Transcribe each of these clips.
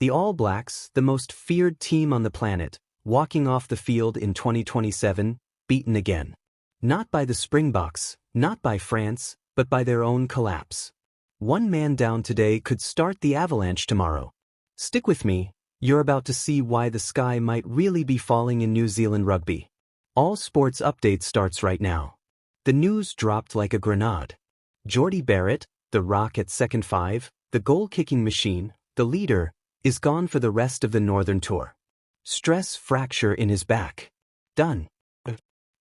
The All Blacks, the most feared team on the planet, walking off the field in 2027, beaten again. Not by the Springboks, not by France, but by their own collapse. One man down today could start the avalanche tomorrow. Stick with me, you're about to see why the sky might really be falling in New Zealand rugby. All Sports Update starts right now. The news dropped like a grenade. Jordie Barrett, the Rock at second five, the goal-kicking machine, the leader, is gone for the rest of the Northern Tour. Stress fracture in his back. Done.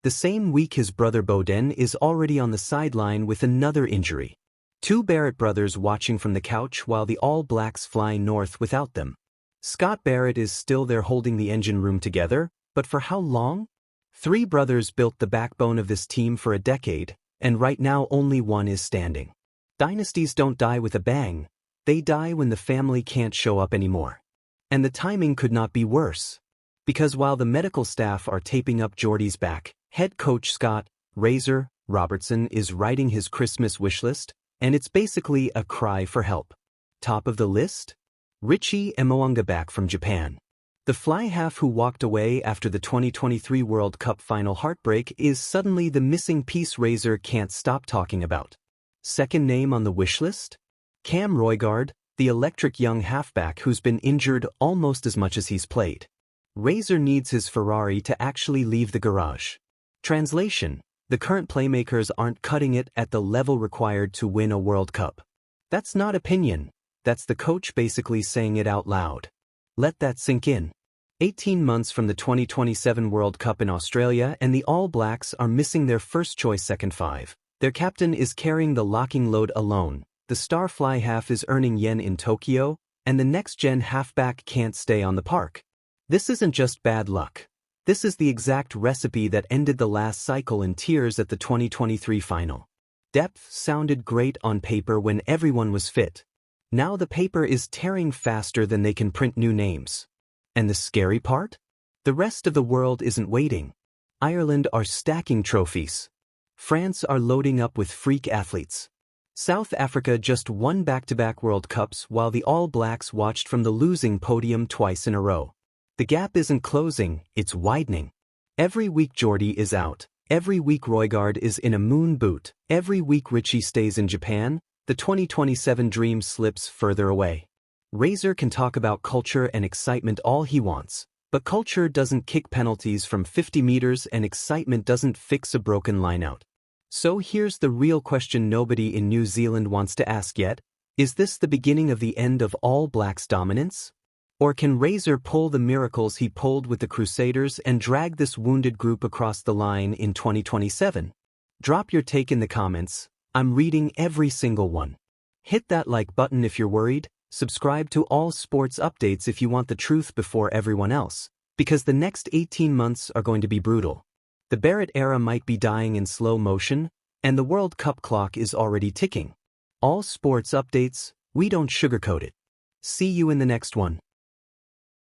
The same week his brother Beauden is already on the sideline with another injury. Two Barrett brothers watching from the couch while the All Blacks fly north without them. Scott Barrett is still there holding the engine room together, but for how long? Three brothers built the backbone of this team for a decade, and right now only one is standing. Dynasties don't die with a bang, they die when the family can't show up anymore. And the timing could not be worse. Because while the medical staff are taping up Jordie's back, head coach Scott "Razor" Robertson is writing his Christmas wish list, and it's basically a cry for help. Top of the list? Richie Mo'unga back from Japan. The fly half who walked away after the 2023 World Cup final heartbreak is suddenly the missing piece Razor can't stop talking about. Second name on the wish list? Cam Roigard, the electric young halfback who's been injured almost as much as he's played. Razor needs his Ferrari to actually leave the garage. Translation: the current playmakers aren't cutting it at the level required to win a World Cup. That's not opinion, that's the coach basically saying it out loud. Let that sink in. 18 months from the 2027 World Cup in Australia and the All Blacks are missing their first-choice second five. Their captain is carrying the locking load alone, the star fly half is earning yen in Tokyo, and the next-gen halfback can't stay on the park. This isn't just bad luck. This is the exact recipe that ended the last cycle in tears at the 2023 final. Depth sounded great on paper when everyone was fit. Now the paper is tearing faster than they can print new names. And the scary part? The rest of the world isn't waiting. Ireland are stacking trophies. France are loading up with freak athletes. South Africa just won back-to-back World Cups while the All Blacks watched from the losing podium twice in a row. The gap isn't closing, it's widening. Every week Jordie is out. Every week Roigard is in a moon boot. Every week Richie stays in Japan. The 2027 dream slips further away. Razor can talk about culture and excitement all he wants, but culture doesn't kick penalties from 50 meters and excitement doesn't fix a broken lineout. So here's the real question nobody in New Zealand wants to ask yet. Is this the beginning of the end of All Blacks dominance? Or can Razor pull the miracles he pulled with the Crusaders and drag this wounded group across the line in 2027? Drop your take in the comments. I'm reading every single one. Hit that like button if you're worried. Subscribe to All Sports Updates if you want the truth before everyone else, because the next 18 months are going to be brutal. The Barrett era might be dying in slow motion, and the World Cup clock is already ticking. All Sports Updates, we don't sugarcoat it. See you in the next one.